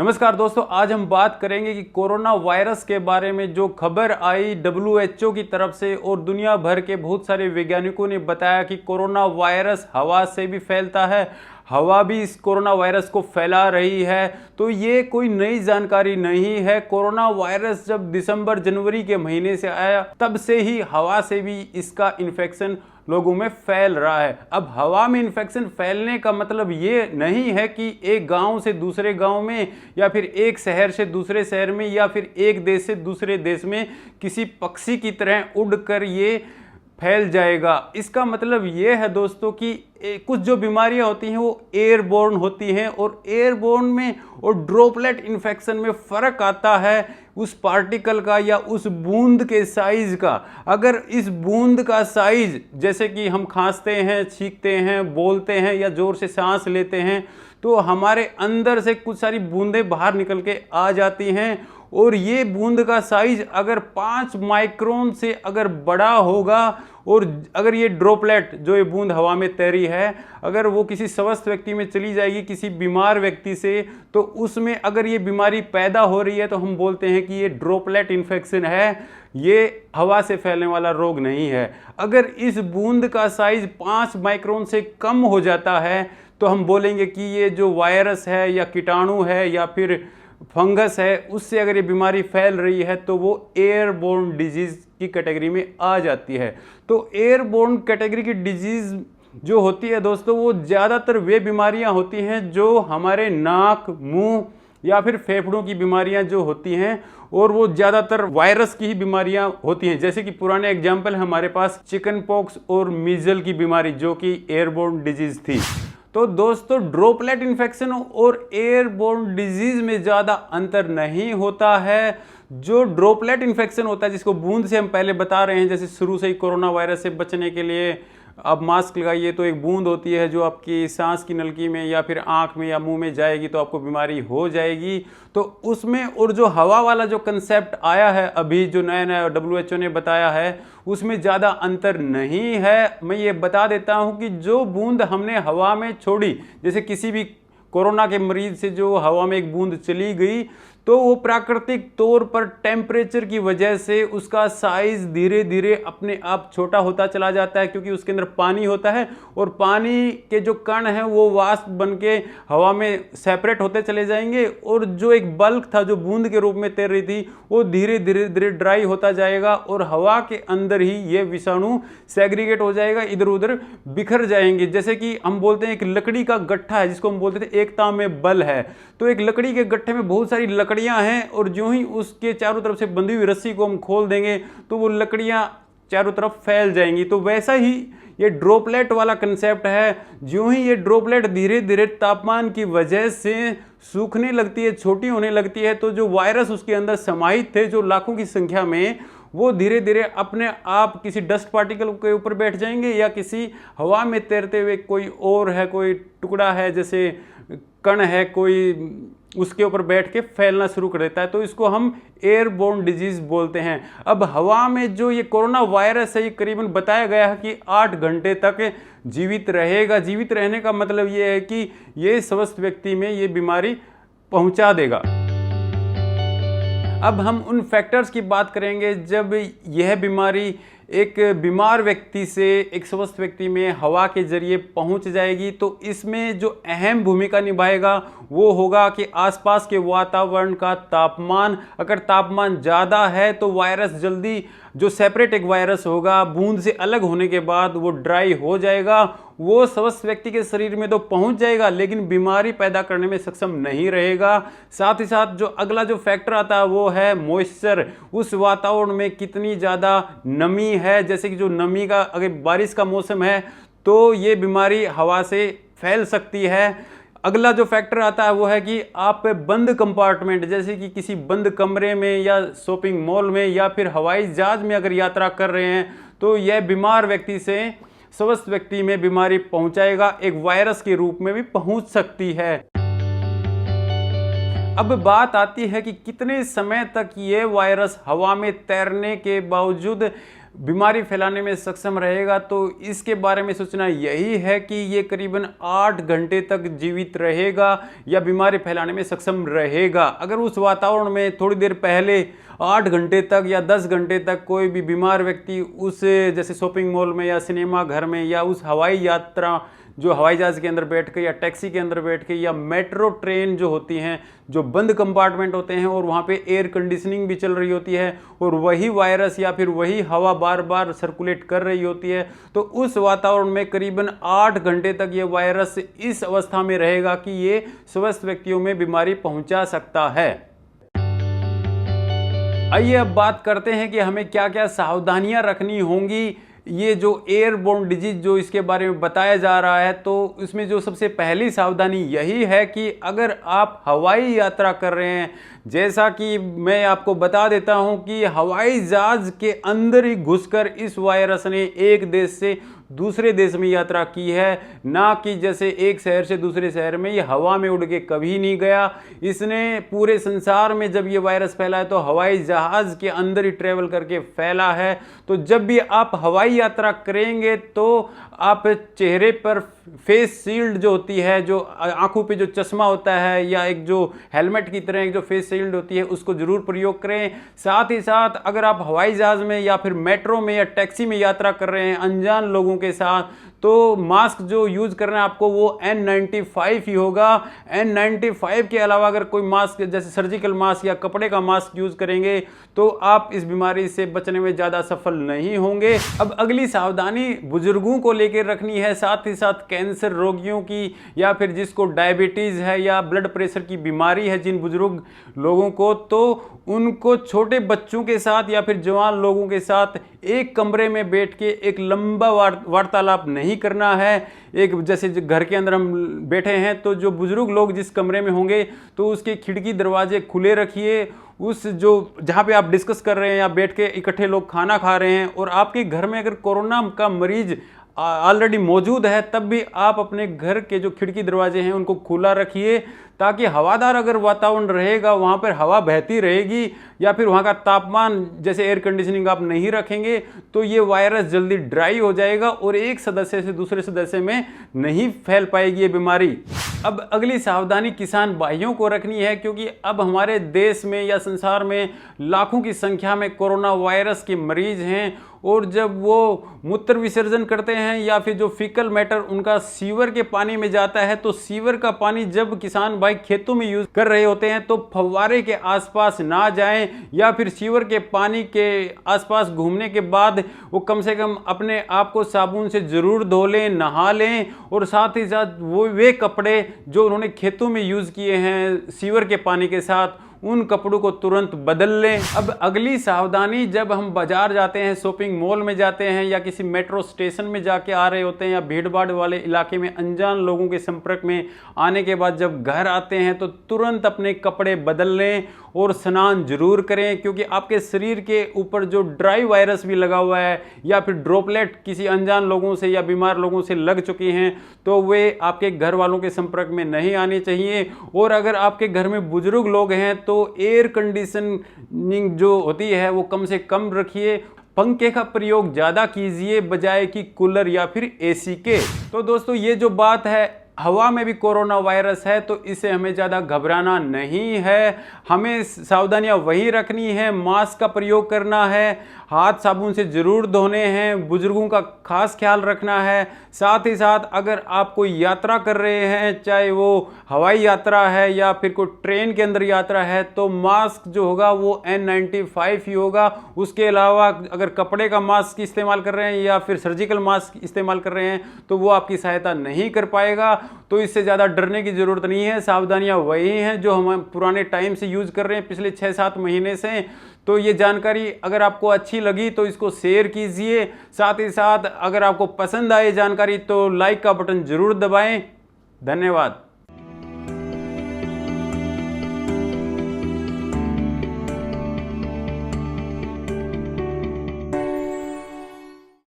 नमस्कार दोस्तों, आज हम बात करेंगे कि कोरोना वायरस के बारे में जो खबर आई WHO की तरफ से और दुनिया भर के बहुत सारे वैज्ञानिकों ने बताया कि कोरोना वायरस हवा से भी फैलता है, हवा भी इस कोरोना वायरस को फैला रही है। तो ये कोई नई जानकारी नहीं है। कोरोना वायरस जब दिसंबर जनवरी के महीने से आया तब से ही हवा से भी इसका इन्फेक्शन लोगों में फैल रहा है। अब हवा में इन्फेक्शन फैलने का मतलब ये नहीं है कि एक गांव से दूसरे गांव में या फिर एक शहर से दूसरे शहर में या फिर एक देश से दूसरे देश में किसी पक्षी की तरह उड़कर ये फैल जाएगा। इसका मतलब ये है दोस्तों कि कुछ जो बीमारियां होती हैं वो एयरबोर्न होती हैं और एयरबोर्न में और ड्रॉपलेट इन्फेक्शन में फ़र्क आता है उस पार्टिकल का या उस बूंद के साइज का। अगर इस बूंद का साइज, जैसे कि हम खांसते हैं, छींकते हैं, बोलते हैं या ज़ोर से सांस लेते हैं तो हमारे अंदर से कुछ सारी बूंदें बाहर निकल के आ जाती हैं और ये बूंद का साइज अगर 5 माइक्रोन से अगर बड़ा होगा और अगर ये ड्रॉपलेट जो ये बूंद हवा में तैरी है अगर वो किसी स्वस्थ व्यक्ति में चली जाएगी, किसी बीमार व्यक्ति से, तो उसमें अगर ये बीमारी पैदा हो रही है तो हम बोलते हैं कि ये ड्रॉपलेट इन्फेक्शन है, ये हवा से फैलने वाला रोग नहीं है। अगर इस बूंद का साइज 5 माइक्रोन से कम हो जाता है तो हम बोलेंगे कि ये जो वायरस है या कीटाणु है या फिर फंगस है उससे अगर ये बीमारी फैल रही है तो वो एयरबोर्न डिजीज़ की कैटेगरी में आ जाती है। तो एयरबोर्न कैटेगरी की डिजीज़ जो होती है दोस्तों वो ज़्यादातर वे बीमारियां होती हैं जो हमारे नाक, मुंह या फिर फेफड़ों की बीमारियां जो होती हैं और वो ज़्यादातर वायरस की ही बीमारियां होती हैं। जैसे कि पुराने एग्जाम्पल हमारे पास चिकन पॉक्स और मीजल की बीमारी जो कि एयरबोर्न डिजीज़ थी। तो दोस्तों ड्रॉपलेट इन्फेक्शन और एयरबोर्न डिजीज में ज़्यादा अंतर नहीं होता है। जो ड्रॉपलेट इन्फेक्शन होता है जिसको बूंद से हम पहले बता रहे हैं, जैसे शुरू से ही कोरोना वायरस से बचने के लिए आप मास्क लगाइए तो एक बूंद होती है जो आपकी सांस की नलकी में या फिर आंख में या मुंह में जाएगी तो आपको बीमारी हो जाएगी। तो उसमें और जो हवा वाला जो कंसेप्ट आया है अभी जो नया नया WHO ने बताया है उसमें ज़्यादा अंतर नहीं है। मैं ये बता देता हूँ कि जो बूंद हमने हवा में छोड़ी, जैसे किसी भी कोरोना के मरीज से जो हवा में एक बूंद चली गई तो वो प्राकृतिक तौर पर टेम्परेचर की वजह से उसका साइज धीरे धीरे अपने आप छोटा होता चला जाता है क्योंकि उसके अंदर पानी होता है और पानी के जो कण हैं वो वाष्प बन के हवा में सेपरेट होते चले जाएंगे और जो एक बल्क था जो बूंद के रूप में तैर रही थी वो धीरे धीरे धीरे ड्राई होता जाएगा और हवा के अंदर ही ये विषाणु सेग्रीगेट हो जाएगा, इधर उधर बिखर जाएंगे। जैसे कि हम बोलते हैं एक लकड़ी का गट्ठा है जिसको हम बोलते थे एकता में बल है। तो एक लकड़ी के गट्ठे में बहुत सारी लकड़ियां हैं और जो ही उसके चारों तरफ से बंधी हुई रस्सी को हम खोल देंगे तो वो लकड़ियां चारों तरफ फैल जाएंगी। तो वैसा ही ये ड्रॉपलेट वाला कंसेप्ट है। जो ही ये ड्रॉपलेट धीरे धीरे तापमान की वजह से सूखने लगती है, छोटी होने लगती है, तो जो वायरस उसके अंदर समाहित थे जो लाखों की संख्या में, वो धीरे धीरे अपने आप किसी डस्ट पार्टिकल के ऊपर बैठ जाएंगे या किसी हवा में तैरते हुए कोई और है, कोई टुकड़ा है, जैसे कण है कोई, उसके ऊपर बैठ के फैलना शुरू कर देता है। तो इसको हम एयरबोर्न डिजीज बोलते हैं। अब हवा में जो ये कोरोना वायरस है ये करीबन बताया गया है कि 8 घंटे तक जीवित रहेगा। जीवित रहने का मतलब ये है कि ये स्वस्थ व्यक्ति में ये बीमारी पहुंचा देगा। अब हम उन फैक्टर्स की बात करेंगे जब यह बीमारी एक बीमार व्यक्ति से एक स्वस्थ व्यक्ति में हवा के जरिए पहुंच जाएगी। तो इसमें जो अहम भूमिका निभाएगा वो होगा कि आसपास के वातावरण का तापमान। अगर तापमान ज़्यादा है तो वायरस जल्दी, जो सेपरेट एक वायरस होगा बूंद से अलग होने के बाद वो ड्राई हो जाएगा, वो स्वस्थ व्यक्ति के शरीर में तो पहुंच जाएगा लेकिन बीमारी पैदा करने में सक्षम नहीं रहेगा। साथ ही साथ जो अगला जो फैक्टर आता है वो है मॉइस्चर। उस वातावरण में कितनी ज़्यादा नमी है, जैसे कि जो नमी का, अगर बारिश का मौसम है तो ये बीमारी हवा से फैल सकती है। अगला जो फैक्टर आता है वो है कि आप बंद कंपार्टमेंट, जैसे कि किसी बंद कमरे में या शॉपिंग मॉल में या फिर हवाई जहाज में अगर यात्रा कर रहे हैं तो यह बीमार व्यक्ति से स्वस्थ व्यक्ति में बीमारी पहुंचाएगा, एक वायरस के रूप में भी पहुंच सकती है। अब बात आती है कि कितने समय तक ये वायरस हवा में तैरने के बावजूद बीमारी फैलाने में सक्षम रहेगा। तो इसके बारे में सोचना यही है कि ये करीबन 8 घंटे तक जीवित रहेगा या बीमारी फैलाने में सक्षम रहेगा। अगर उस वातावरण में थोड़ी देर पहले 8 घंटे तक या 10 घंटे तक कोई भी बीमार व्यक्ति उस जैसे शॉपिंग मॉल में या सिनेमा घर में या उस हवाई यात्रा जो हवाई जहाज के अंदर बैठ के या टैक्सी के अंदर बैठ के या मेट्रो ट्रेन जो होती हैं जो बंद कंपार्टमेंट होते हैं और वहाँ पे एयर कंडीशनिंग भी चल रही होती है और वही वायरस या फिर वही हवा बार बार सर्कुलेट कर रही होती है, तो उस वातावरण में करीबन 8 घंटे तक ये वायरस इस अवस्था में रहेगा कि ये स्वस्थ व्यक्तियों में बीमारी पहुंचा सकता है। आइए अब बात करते हैं कि हमें क्या क्या सावधानियां रखनी होंगी ये जो एयरबोर्न डिजीज जो इसके बारे में बताया जा रहा है। तो इसमें जो सबसे पहली सावधानी यही है कि अगर आप हवाई यात्रा कर रहे हैं, जैसा कि मैं आपको बता देता हूं कि हवाई जहाज के अंदर ही घुसकर इस वायरस ने एक देश से दूसरे देश में यात्रा की है, ना कि जैसे एक शहर से दूसरे शहर में ये हवा में उड़ के कभी नहीं गया। इसने पूरे संसार में जब ये वायरस फैला है तो हवाई जहाज के अंदर ही ट्रेवल करके फैला है। तो जब भी आप हवाई यात्रा करेंगे तो आप चेहरे पर फेस शील्ड जो होती है, जो आंखों पे जो चश्मा होता है या एक जो हेलमेट की तरह एक जो फेस शील्ड होती है, उसको जरूर प्रयोग करें। साथ ही साथ अगर आप हवाई जहाज में या फिर मेट्रो में या टैक्सी में यात्रा कर रहे हैं अनजान लोगों के साथ, तो मास्क जो यूज करना है आपको वो N95 ही होगा। N95 के अलावा अगर कोई मास्क जैसे सर्जिकल मास्क या कपड़े का मास्क यूज करेंगे तो आप इस बीमारी से बचने में ज़्यादा सफल नहीं होंगे। अब अगली सावधानी बुजुर्गों को लेकर रखनी है, साथ ही साथ कैंसर रोगियों की या फिर जिसको डायबिटीज़ है या ब्लड प्रेशर की बीमारी है जिन बुजुर्ग लोगों को, तो उनको छोटे बच्चों के साथ या फिर जवान लोगों के साथ एक कमरे में बैठ के एक लंबा वार्तालाप नहीं करना है। एक जैसे घर के अंदर हम बैठे हैं तो जो बुजुर्ग लोग जिस कमरे में होंगे तो उसके खिड़की दरवाजे खुले रखिए। उस जो जहाँ पे आप डिस्कस कर रहे हैं या बैठ के इकट्ठे लोग खाना खा रहे हैं और आपके घर में अगर कोरोना का मरीज ऑलरेडी मौजूद है तब भी आप अपने घर के जो खिड़की दरवाजे हैं उनको खुला रखिए, ताकि हवादार अगर वातावरण रहेगा वहाँ पर हवा बहती रहेगी या फिर वहाँ का तापमान जैसे एयर कंडीशनिंग आप नहीं रखेंगे तो ये वायरस जल्दी ड्राई हो जाएगा और एक सदस्य से दूसरे सदस्य में नहीं फैल पाएगी ये बीमारी। अब अगली सावधानी किसान भाइयों को रखनी है, क्योंकि अब हमारे देश में या संसार में लाखों की संख्या में कोरोना वायरस के मरीज हैं और जब वो मूत्र विसर्जन करते हैं या फिर जो फीकल मैटर उनका सीवर के पानी में जाता है, तो सीवर का पानी जब किसान भाई खेतों में यूज कर रहे होते हैं तो फव्वारे के आसपास ना जाएं या फिर सीवर के पानी के आसपास घूमने के बाद वो कम से कम अपने आप को साबुन से जरूर धो लें, नहा लें और साथ ही साथ वो वे कपड़े जो उन्होंने खेतों में यूज किए हैं सीवर के पानी के साथ उन कपड़ों को तुरंत बदल लें। अब अगली सावधानी, जब हम बाजार जाते हैं, शॉपिंग मॉल में जाते हैं या किसी मेट्रो स्टेशन में जाके आ रहे होते हैं या भीड़ भाड़ वाले इलाके में अनजान लोगों के संपर्क में आने के बाद जब घर आते हैं तो तुरंत अपने कपड़े बदल लें और स्नान जरूर करें, क्योंकि आपके शरीर के ऊपर जो ड्राई वायरस भी लगा हुआ है या फिर ड्रॉपलेट किसी अनजान लोगों से या बीमार लोगों से लग चुकी हैं तो वे आपके घर वालों के संपर्क में नहीं आनी चाहिए। और अगर आपके घर में बुजुर्ग लोग हैं तो एयर कंडीशनिंग जो होती है वो कम से कम रखिए, पंखे का प्रयोग ज़्यादा कीजिए बजाय कि कूलर या फिर एसी के। तो दोस्तों ये जो बात है, हवा में भी कोरोना वायरस है तो इसे हमें ज़्यादा घबराना नहीं है। हमें सावधानियां वही रखनी है, मास्क का प्रयोग करना है, हाथ साबुन से ज़रूर धोने हैं, बुजुर्गों का खास ख्याल रखना है। साथ ही साथ अगर आप कोई यात्रा कर रहे हैं, चाहे वो हवाई यात्रा है या फिर कोई ट्रेन के अंदर यात्रा है, तो मास्क जो होगा वो N95 ही होगा। उसके अलावा अगर कपड़े का मास्क इस्तेमाल कर रहे हैं या फिर सर्जिकल मास्क इस्तेमाल कर रहे हैं तो वो आपकी सहायता नहीं कर पाएगा। तो इससे ज़्यादा डरने की ज़रूरत नहीं है। सावधानियां वही हैं जो हम पुराने टाइम से यूज़ कर रहे हैं पिछले 6-7 महीने से। तो ये जानकारी अगर आपको अच्छी लगी तो इसको शेयर कीजिए। साथ ही साथ अगर आपको पसंद आए जानकारी तो लाइक का बटन ज़रूर दबाएं। धन्यवाद।